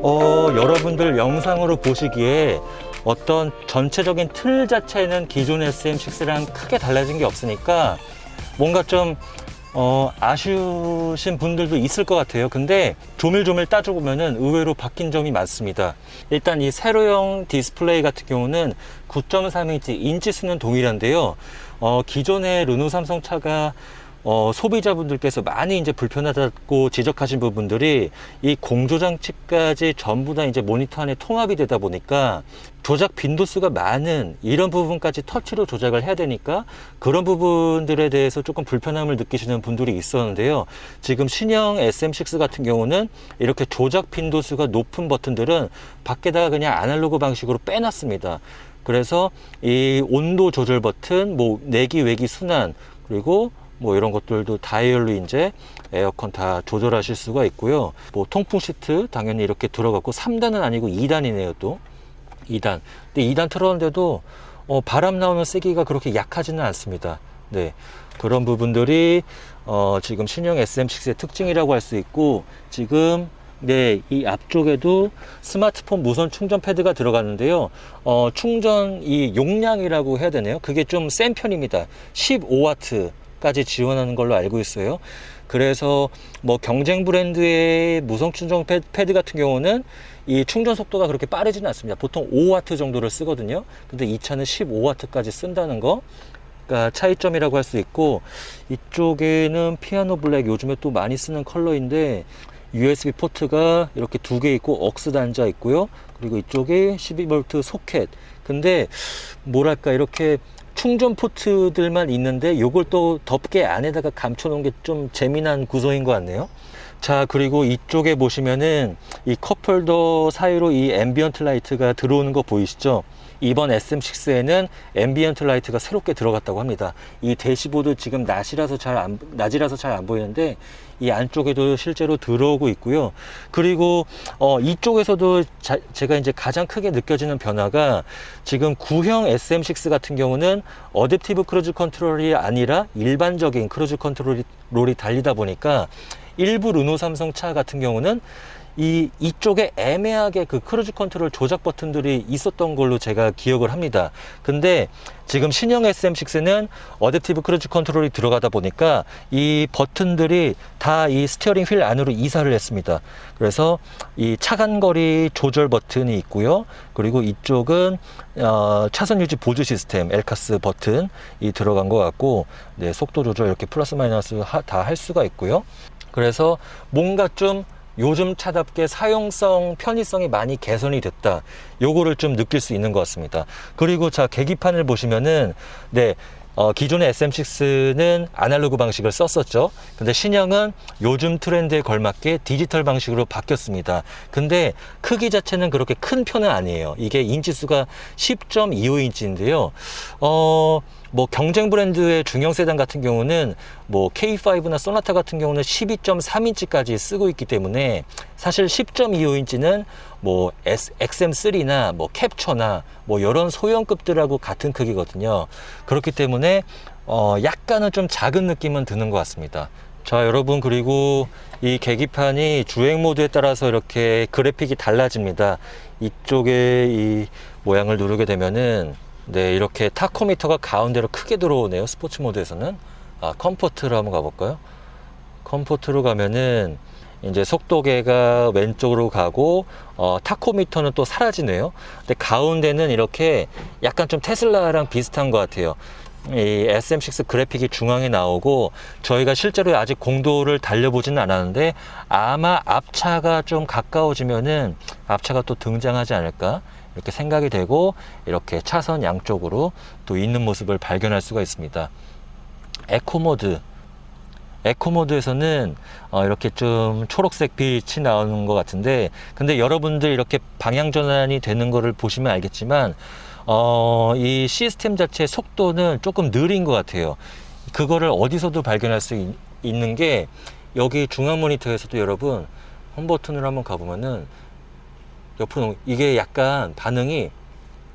여러분들 영상으로 보시기에 어떤 전체적인 틀 자체는 기존 SM6랑 크게 달라진 게 없으니까 뭔가 좀 아쉬우신 분들도 있을 것 같아요. 근데 조밀조밀 따지고 보면은 의외로 바뀐 점이 많습니다. 일단 이 세로형 디스플레이 같은 경우는 9.3인치, 인치수는 동일한데요. 기존의 르노 삼성 차가 소비자분들께서 많이 이제 불편하다고 지적하신 부분들이 이 공조장치까지 전부 다 이제 모니터 안에 통합이 되다 보니까 조작 빈도수가 많은 이런 부분까지 터치로 조작을 해야 되니까 그런 부분들에 대해서 조금 불편함을 느끼시는 분들이 있었는데요. 지금 신형 SM6 같은 경우는 이렇게 조작 빈도수가 높은 버튼들은 밖에다가 그냥 아날로그 방식으로 빼놨습니다. 그래서 이 온도 조절 버튼, 뭐 내기, 외기, 순환, 그리고 뭐 이런 것들도 다이얼로 이제 에어컨 다 조절하실 수가 있고요. 뭐 통풍 시트 당연히 이렇게 들어갔고 3단은 아니고 2단이네요. 또 2단. 근데 2단 틀었는데도 바람 나오는 세기가 그렇게 약하지는 않습니다. 네, 그런 부분들이 지금 신형 SM6의 특징이라고 할 수 있고, 지금 네, 이 앞쪽에도 스마트폰 무선 충전 패드가 들어갔는데요. 충전 이 용량이라고 해야 되나요? 그게 좀 센 편입니다. 15W 까지 지원하는 걸로 알고 있어요. 그래서 뭐 경쟁 브랜드의 무선 충전 패드 같은 경우는 이 충전 속도가 그렇게 빠르지는 않습니다. 보통 5W 정도를 쓰거든요. 근데 이 차는 15W까지 쓴다는 거가 차이점이라고 할 수 있고, 이쪽에는 피아노 블랙, 요즘에 또 많이 쓰는 컬러인데 USB 포트가 이렇게 2개 있고 억스 단자 있고요. 그리고 이쪽에 12V 소켓. 근데 뭐랄까 이렇게 충전 포트들만 있는데 요걸 또 덮개 안에다가 감춰 놓은 게 좀 재미난 구성인 것 같네요. 자, 그리고 이쪽에 보시면은 이 컵홀더 사이로 이 앰비언트 라이트가 들어오는 거 보이시죠? 이번 SM6에는 앰비언트 라이트가 새롭게 들어갔다고 합니다. 이 대시보드 지금 낮이라서 잘 안 보이는데 이 안쪽에도 실제로 들어오고 있고요. 그리고 이쪽에서도 제가 이제 가장 크게 느껴지는 변화가, 지금 구형 SM6 같은 경우는 어댑티브 크루즈 컨트롤이 아니라 일반적인 크루즈 컨트롤이 달리다 보니까 일부 르노 삼성 차 같은 경우는 이쪽에 애매하게 그 크루즈 컨트롤 조작 버튼들이 있었던 걸로 제가 기억을 합니다. 근데 지금 신형 SM6는 어댑티브 크루즈 컨트롤이 들어가다 보니까 이 버튼들이 다 이 스티어링 휠 안으로 이사를 했습니다. 그래서 이 차간거리 조절 버튼이 있고요. 그리고 이쪽은 차선 유지 보조 시스템 엘카스 버튼이 들어간 것 같고, 네, 속도 조절 이렇게 플러스 마이너스 다 할 수가 있고요. 그래서 뭔가 좀 요즘 차답게 사용성, 편의성이 많이 개선이 됐다, 요거를 좀 느낄 수 있는 것 같습니다. 그리고 자, 계기판을 보시면은 네, 기존의 SM6는 아날로그 방식을 썼었죠. 근데 신형은 요즘 트렌드에 걸맞게 디지털 방식으로 바뀌었습니다. 근데 크기 자체는 그렇게 큰 편은 아니에요. 이게 인치수가 10.25인치인데요. 뭐 경쟁 브랜드의 중형 세단 같은 경우는 뭐 K5나 소나타 같은 경우는 12.3인치까지 쓰고 있기 때문에 사실 10.25인치는 뭐 XM3나 뭐 캡처나 뭐 이런 소형급들하고 같은 크기거든요. 그렇기 때문에 약간은 좀 작은 느낌은 드는 것 같습니다. 자, 여러분, 그리고 이 계기판이 주행 모드에 따라서 이렇게 그래픽이 달라집니다. 이쪽에 이 모양을 누르게 되면은 네, 이렇게 타코미터가 가운데로 크게 들어오네요. 스포츠 모드에서는. 컴포트로 한번 가볼까요? 컴포트로 가면은 이제 속도계가 왼쪽으로 가고 타코미터는 또 사라지네요. 근데 가운데는 이렇게 약간 좀 테슬라랑 비슷한 것 같아요. 이 SM6 그래픽이 중앙에 나오고, 저희가 실제로 아직 공도를 달려보지는 않았는데 아마 앞차가 좀 가까워지면은 앞차가 또 등장하지 않을까 이렇게 생각이 되고, 이렇게 차선 양쪽으로 또 있는 모습을 발견할 수가 있습니다. 에코모드에서는 이렇게 좀 초록색 빛이 나오는 것 같은데, 근데 여러분들 이렇게 방향 전환이 되는 거를 보시면 알겠지만 이 시스템 자체의 속도는 조금 느린 것 같아요. 그거를 어디서도 발견할 수 있는 게, 여기 중앙 모니터에서도 여러분 홈 버튼을 한번 가보면은 옆으로 이게 약간 반응이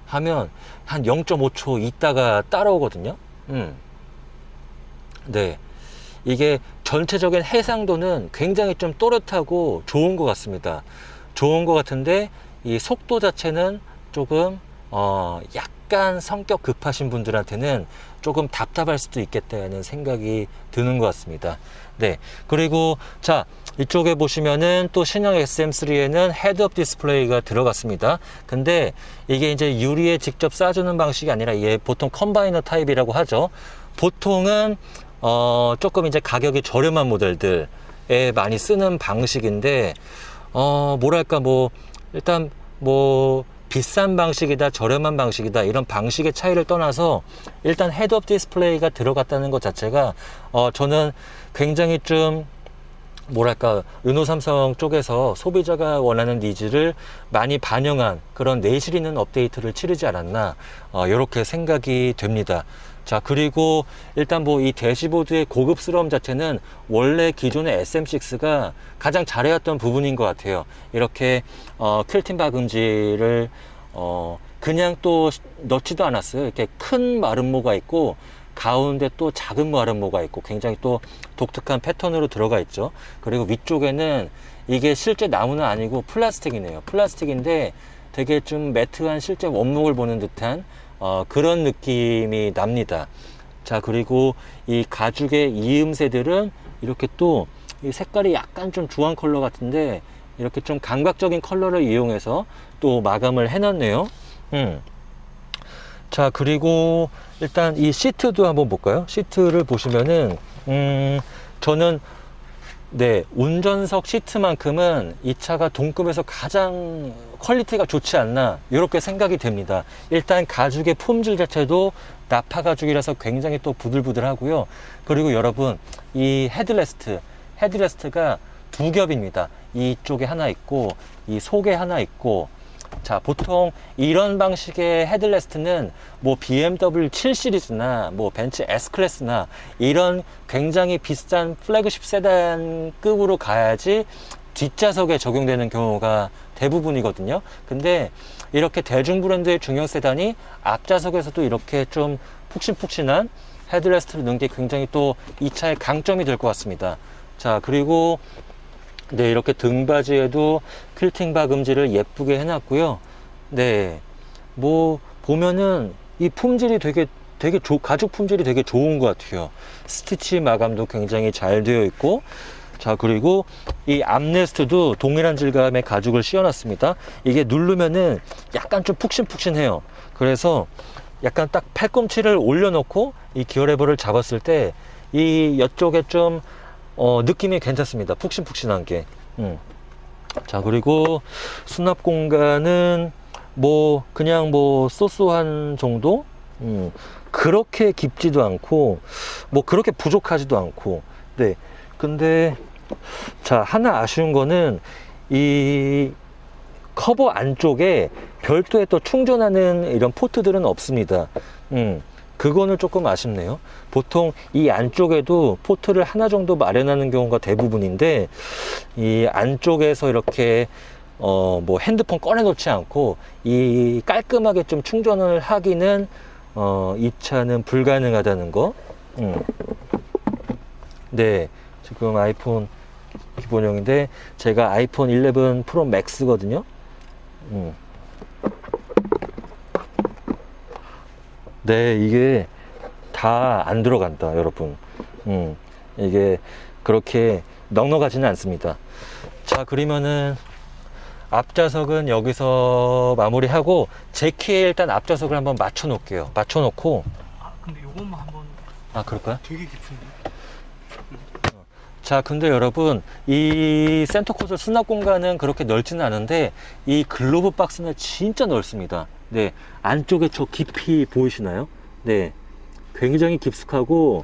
하면 한 0.5초 있다가 따라오거든요. 네, 이게 전체적인 해상도는 굉장히 좀 또렷하고 좋은 것 같습니다. 좋은 것 같은데 이 속도 자체는 조금 약간 성격 급하신 분들한테는 조금 답답할 수도 있겠다는 생각이 드는 것 같습니다. 네. 그리고 자, 이쪽에 보시면은 또 신형 SM3에는 헤드업 디스플레이가 들어갔습니다. 근데 이게 이제 유리에 직접 쏴주는 방식이 아니라 얘 보통 컴바이너 타입이라고 하죠. 보통은 조금 이제 가격이 저렴한 모델들에 많이 쓰는 방식인데 뭐랄까 뭐 일단 뭐 비싼 방식이다 저렴한 방식이다 이런 방식의 차이를 떠나서 일단 헤드업 디스플레이가 들어갔다는 것 자체가 저는 굉장히 좀 뭐랄까 르노 삼성 쪽에서 소비자가 원하는 니즈를 많이 반영한 그런 내실 있는 업데이트를 치르지 않았나 이렇게 생각이 됩니다. 자, 그리고 일단 뭐 이 대시보드의 고급스러움 자체는 원래 기존의 SM6가 가장 잘해왔던 부분인 것 같아요. 이렇게 퀼틴 박음질을 그냥 또 넣지도 않았어요. 이렇게 큰 마름모가 있고 가운데 또 작은 마름모가 있고 굉장히 또 독특한 패턴으로 들어가 있죠. 그리고 위쪽에는 이게 실제 나무는 아니고 플라스틱이네요. 플라스틱인데 되게 좀 매트한 실제 원목을 보는 듯한 그런 느낌이 납니다. 자, 그리고 이 가죽의 이음새들은 이렇게 또 이 색깔이 약간 좀 주황 컬러 같은데 이렇게 좀 감각적인 컬러를 이용해서 또 마감을 해놨네요. 자, 그리고 일단 이 시트도 한번 볼까요? 시트를 보시면은 저는 네, 운전석 시트만큼은 이 차가 동급에서 가장 퀄리티가 좋지 않나 이렇게 생각이 됩니다. 일단 가죽의 폼질 자체도 나파 가죽이라서 굉장히 또 부들부들하고요. 그리고 여러분 이 헤드레스트가 두 겹입니다. 이쪽에 하나 있고 이 속에 하나 있고. 자, 보통 이런 방식의 헤드레스트는 뭐 BMW 7 시리즈나 뭐 벤츠 S 클래스나 이런 굉장히 비싼 플래그십 세단급으로 가야지 뒷좌석에 적용되는 경우가 대부분이거든요. 근데 이렇게 대중 브랜드의 중형 세단이 앞좌석에서도 이렇게 좀 푹신푹신한 헤드레스트를 넣은 게 굉장히 또 이 차의 강점이 될 것 같습니다. 자, 그리고 네, 이렇게 등받이에도 퀼팅 박음질을 예쁘게 해놨고요. 네, 뭐 보면은 이 품질이 가죽 품질이 되게 좋은 것 같아요. 스티치 마감도 굉장히 잘 되어 있고, 자, 그리고 이 암레스트도 동일한 질감의 가죽을 씌워놨습니다. 이게 누르면은 약간 좀 푹신푹신해요. 그래서 약간 딱 팔꿈치를 올려놓고 이 기어 레버를 잡았을 때 이 옆쪽에 좀 느낌이 괜찮습니다. 푹신푹신한 게. 자, 그리고 수납 공간은 뭐 그냥 뭐 소소한 정도? 그렇게 깊지도 않고 뭐 그렇게 부족하지도 않고. 네. 근데 자, 하나 아쉬운 거는 이 커버 안쪽에 별도의 또 충전하는 이런 포트들은 없습니다. 그거는 조금 아쉽네요. 보통 이 안쪽에도 포트를 하나 정도 마련하는 경우가 대부분인데 이 안쪽에서 이렇게 뭐 핸드폰 꺼내 놓지 않고 이 깔끔하게 좀 충전을 하기는 이 차는 불가능하다는 거. 네, 지금 아이폰 기본형인데 제가 아이폰 11 프로 맥스거든요. 네, 이게 다 안 들어간다, 여러분. 이게 그렇게 넉넉하지는 않습니다. 자, 그러면은 앞좌석은 여기서 마무리하고 제 키에 일단 앞좌석을 한번 맞춰 놓을게요. 맞춰 놓고. 근데 요것만 한번. 그럴까요? 되게 깊은데. 자, 근데 여러분 이 센터 콘솔 수납 공간은 그렇게 넓지는 않은데 이 글로브 박스는 진짜 넓습니다. 네, 안쪽에 저 깊이 보이시나요? 네, 굉장히 깊숙하고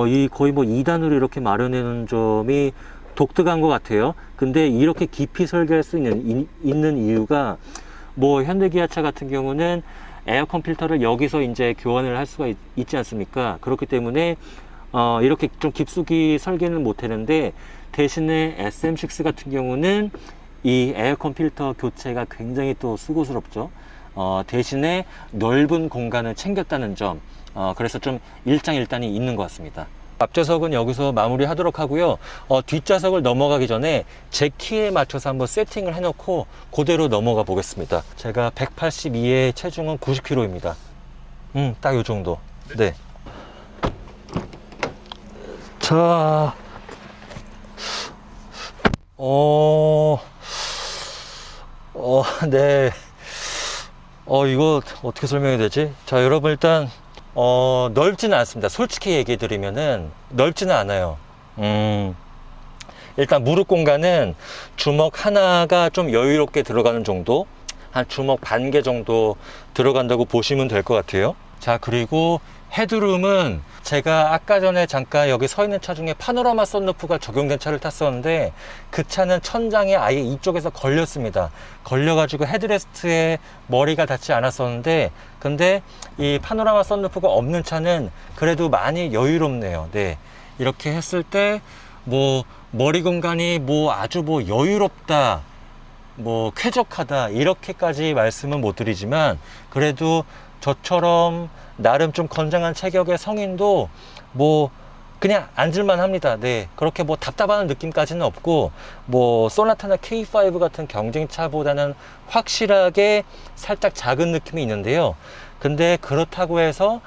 이 거의 뭐 2단으로 이렇게 마련해 놓은 점이 독특한 것 같아요. 근데 이렇게 깊이 설계할 수 있는 이유가 뭐 현대기아차 같은 경우는 에어컨 필터를 여기서 이제 교환을 할 수가 있지 않습니까? 그렇기 때문에 이렇게 좀 깊숙이 설계는 못 했는데 대신에 SM6 같은 경우는 이 에어컨 필터 교체가 굉장히 또 수고스럽죠. 대신에 넓은 공간을 챙겼다는 점, 그래서 좀 일장일단이 있는 것 같습니다. 앞좌석은 여기서 마무리 하도록 하고요. 뒷좌석을 넘어가기 전에 제 키에 맞춰서 한번 세팅을 해놓고 그대로 넘어가 보겠습니다. 제가 182에 체중은 90kg입니다. 딱 요 정도. 네. 자, 네. 이거 어떻게 설명해야 되지? 자, 여러분 일단 넓지는 않습니다. 솔직히 얘기해 드리면은 넓지는 않아요. 일단 무릎 공간은 주먹 하나가 좀 여유롭게 들어가는 정도, 한 주먹 반 개 정도 들어간다고 보시면 될 것 같아요. 자, 그리고 헤드룸은 제가 아까 전에 잠깐 여기 서 있는 차 중에 파노라마 썬루프가 적용된 차를 탔었는데 그 차는 천장에 아예 이쪽에서 걸렸습니다. 걸려가지고 헤드레스트에 머리가 닿지 않았었는데, 근데 이 파노라마 썬루프가 없는 차는 그래도 많이 여유롭네요. 네, 이렇게 했을 때 뭐 머리 공간이 뭐 아주 뭐 여유롭다, 뭐 쾌적하다 이렇게까지 말씀은 못 드리지만, 그래도 저처럼 나름 좀 건장한 체격의 성인도 뭐 그냥 앉을만 합니다. 네, 그렇게 뭐 답답한 느낌까지는 없고, 뭐 소나타나 K5 같은 경쟁차보다는 확실하게 살짝 작은 느낌이 있는데요. 근데 그렇다고 해서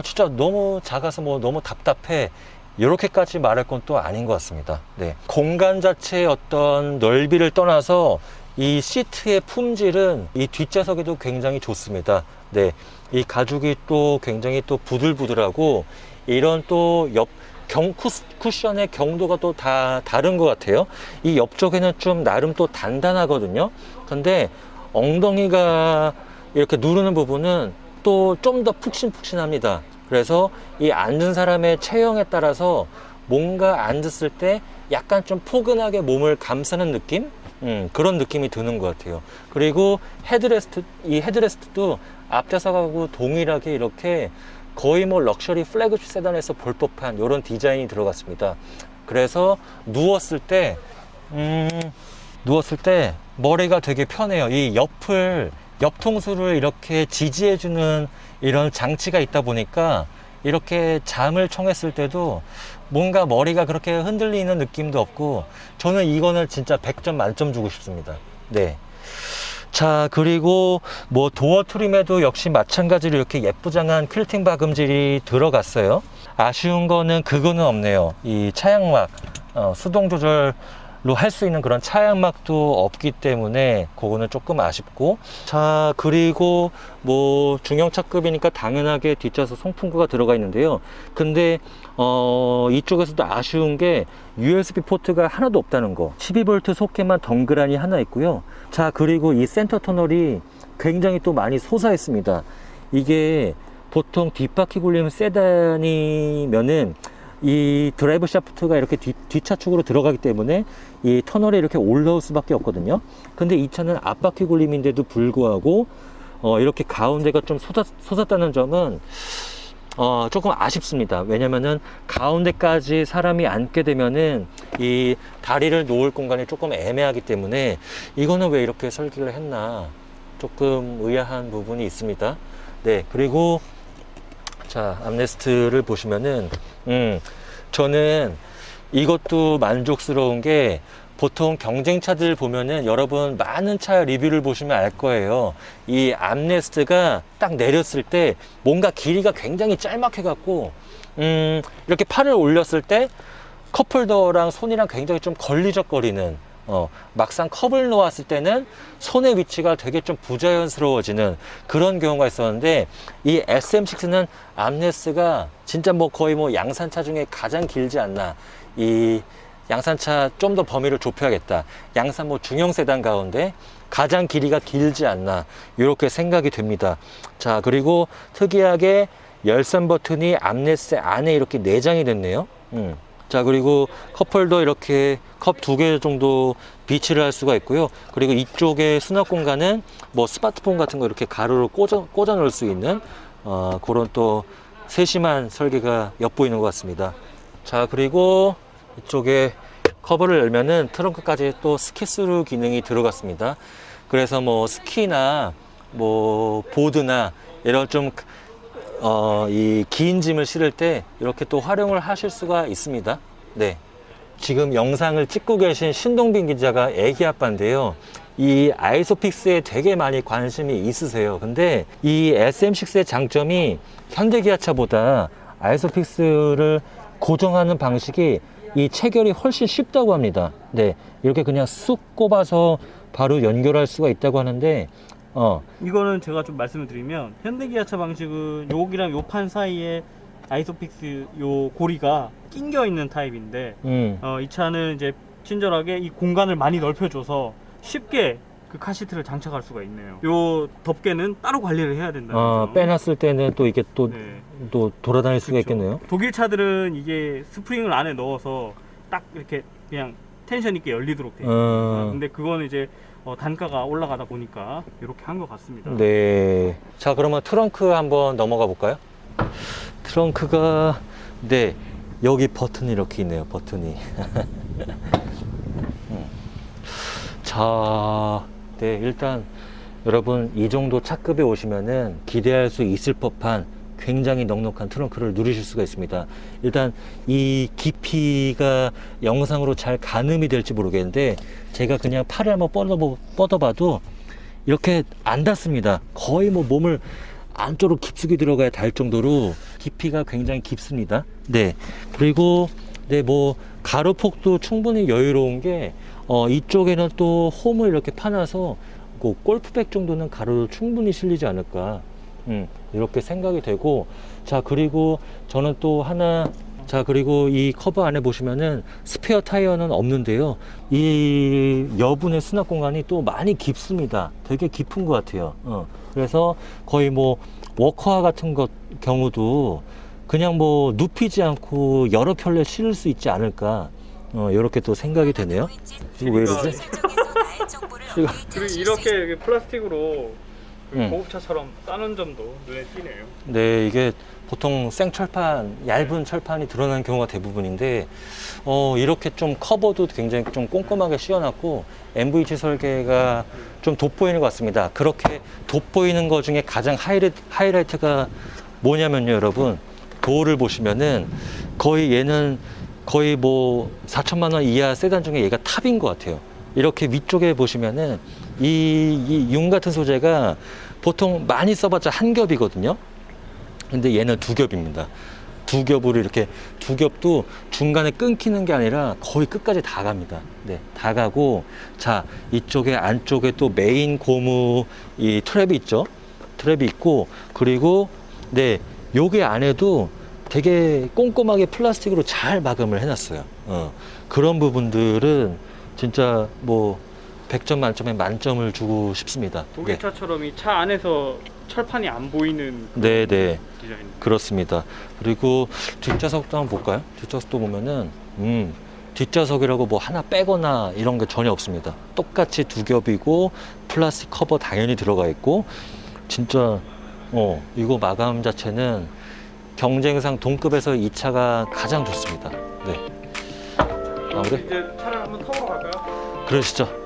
진짜 너무 작아서 뭐 너무 답답해, 이렇게까지 말할 건 또 아닌 것 같습니다. 네, 공간 자체의 어떤 넓이를 떠나서 이 시트의 품질은 이 뒷좌석에도 굉장히 좋습니다. 네, 이 가죽이 또 굉장히 또 부들부들하고, 이런 또 옆 쿠션의 경도가 또 다 다른 것 같아요. 이 옆쪽에는 좀 나름 또 단단하거든요. 근데 엉덩이가 이렇게 누르는 부분은 또 좀 더 푹신푹신합니다. 그래서 이 앉은 사람의 체형에 따라서 뭔가 앉았을 때 약간 좀 포근하게 몸을 감싸는 느낌? 그런 느낌이 드는 것 같아요. 그리고 이 헤드레스트도 앞좌석하고 동일하게 이렇게 거의 뭐 럭셔리 플래그십 세단에서 볼 법한 이런 디자인이 들어갔습니다. 그래서 누웠을 때 머리가 되게 편해요. 이 옆통수를 이렇게 지지해주는 이런 장치가 있다 보니까 이렇게 잠을 청했을 때도 뭔가 머리가 그렇게 흔들리는 느낌도 없고, 저는 이거는 진짜 100점 만점 주고 싶습니다. 네. 자, 그리고 뭐 도어 트림에도 역시 마찬가지로 이렇게 예쁘장한 퀼팅 박음질이 들어갔어요. 아쉬운 거는 그거는 없네요. 이 차양막, 수동 조절로 할 수 있는 그런 차양막도 없기 때문에 그거는 조금 아쉽고. 자, 그리고 뭐 중형차급이니까 당연하게 뒷좌석 송풍구가 들어가 있는데요. 근데 이쪽에서도 아쉬운 게 USB 포트가 하나도 없다는 거. 12V 소켓만 덩그라니 하나 있고요. 자, 그리고 이 센터 터널이 굉장히 또 많이 솟아있습니다. 이게 보통 뒷바퀴 굴림 세단이면은 이 드라이브 샤프트가 이렇게 뒷차축으로 들어가기 때문에 이 터널에 이렇게 올라올 수밖에 없거든요. 근데 이 차는 앞바퀴 굴림인데도 불구하고 이렇게 가운데가 좀 솟았다는 점은 조금 아쉽습니다. 왜냐면은 가운데까지 사람이 앉게 되면은 이 다리를 놓을 공간이 조금 애매하기 때문에 이거는 왜 이렇게 설계를 했나 조금 의아한 부분이 있습니다. 네, 그리고 자, 암레스트를 보시면은 저는 이것도 만족스러운 게, 보통 경쟁차들 보면은 여러분 많은 차 리뷰를 보시면 알 거예요. 이 암레스트가 딱 내렸을 때 뭔가 길이가 굉장히 짤막해 갖고 이렇게 팔을 올렸을 때 컵홀더랑 손이랑 굉장히 좀 걸리적거리는, 막상 컵을 놓았을 때는 손의 위치가 되게 좀 부자연스러워지는 그런 경우가 있었는데, 이 SM6는 암레스트가 진짜 뭐 거의 뭐 양산차 중에 가장 길지 않나. 이 양산차 좀 더 범위를 좁혀야겠다, 양산 뭐 중형 세단 가운데 가장 길이가 길지 않나, 이렇게 생각이 됩니다. 자, 그리고 특이하게 열선 버튼이 암레스트 안에 이렇게 내장이 됐네요. 자, 그리고 컵홀더 이렇게 컵 2개 정도 비치를 할 수가 있고요. 그리고 이쪽에 수납 공간은 뭐 스마트폰 같은 거 이렇게 가로로 꽂아 놓을 수 있는 그런 또 세심한 설계가 엿보이는 것 같습니다. 자, 그리고 이쪽에 커버를 열면은 트렁크까지 또 스키스루 기능이 들어갔습니다. 그래서 뭐 스키나 뭐 보드나 이런 좀 이 긴 짐을 실을 때 이렇게 또 활용을 하실 수가 있습니다. 네. 지금 영상을 찍고 계신 신동빈 기자가 애기 아빠인데요. 이 아이소픽스에 되게 많이 관심이 있으세요. 근데 이 SM6의 장점이 현대기아차보다 아이소픽스를 고정하는 방식이 이 체결이 훨씬 쉽다고 합니다. 네. 이렇게 그냥 쑥 꼽아서 바로 연결할 수가 있다고 하는데, 이거는 제가 좀 말씀을 드리면 현대기아차 방식은 여기랑 요 판 사이에 아이소픽스 요 고리가 낑겨 있는 타입인데 이 차는 이제 친절하게 이 공간을 많이 넓혀줘서 쉽게 그 카시트를 장착할 수가 있네요. 요 덮개는 따로 관리를 해야 된다는 점. 빼놨을 때는 또 이게 또, 네. 또 돌아다닐 수가 그쵸. 있겠네요. 독일 차들은 이게 스프링을 안에 넣어서 딱 이렇게 그냥 텐션 있게 열리도록 돼 있어요. 근데 그거는 이제 단가가 올라가다 보니까 이렇게 한 것 같습니다. 네. 자, 그러면 트렁크 한번 넘어가 볼까요? 트렁크가, 네, 여기 버튼이 이렇게 있네요. 버튼이. 자, 네, 일단 여러분 이 정도 차급에 오시면은 기대할 수 있을 법한 굉장히 넉넉한 트렁크를 누리실 수가 있습니다. 일단 이 깊이가 영상으로 잘 가늠이 될지 모르겠는데 제가 그냥 팔을 한번 뻗어봐도 이렇게 안 닿습니다. 거의 뭐 몸을 안쪽으로 깊숙이 들어가야 닿을 정도로 깊이가 굉장히 깊습니다. 네. 그리고 네, 뭐 가로폭도 충분히 여유로운 게 이쪽에는 또 홈을 이렇게 파놔서 그 골프백 정도는 가로로 충분히 실리지 않을까. 이렇게 생각이 되고, 자, 그리고 저는 또 하나, 자, 그리고 이 커버 안에 보시면은 스페어 타이어는 없는데요. 이 여분의 수납 공간이 또 많이 깊습니다. 되게 깊은 것 같아요. 그래서 거의 뭐 워커화 같은 것 경우도 그냥 뭐 눕히지 않고 여러 켤레 실을 수 있지 않을까. 이렇게 또 생각이 되네요. 이거 왜 이러지? 그리고 이렇게 플라스틱으로 음. 고급차처럼 싸는 점도 눈에 띄네요. 네, 이게 보통 생철판, 얇은 철판이 드러나는 경우가 대부분인데, 이렇게 좀 커버도 굉장히 좀 꼼꼼하게 씌워놨고, MVG 설계가 좀 돋보이는 것 같습니다. 그렇게 돋보이는 것 중에 가장 하이라이트가 뭐냐면요, 여러분. 도어를 보시면은 거의 얘는 거의 뭐 4천만 원 이하 세단 중에 얘가 탑인 것 같아요. 이렇게 위쪽에 보시면은 이 융 같은 소재가 보통 많이 써봤자 한 겹이거든요. 근데 얘는 두 겹입니다. 두 겹으로 이렇게 두 겹도 중간에 끊기는 게 아니라 거의 끝까지 다 갑니다. 네, 다 가고, 자, 이쪽에 안쪽에 또 메인 고무 이 트랩이 있죠. 트랩이 있고, 그리고 네, 요게 안에도 되게 꼼꼼하게 플라스틱으로 잘 마감을 해놨어요. 그런 부분들은 진짜 뭐 100점 만점에 만점을 주고 싶습니다. 독일차처럼 이 차 안에서 철판이 안 보이는 네, 네, 디자인. 그렇습니다. 그리고 뒷좌석도 한번 볼까요? 뒷좌석도 보면은 뒷좌석이라고 뭐 하나 빼거나 이런 게 전혀 없습니다. 똑같이 두 겹이고 플라스틱 커버 당연히 들어가 있고, 진짜 이거 마감 자체는 경쟁상 동급에서 이 차가 가장 좋습니다. 네. 마무리? 이제 차를 한번 타보러 갈까요? 그러시죠.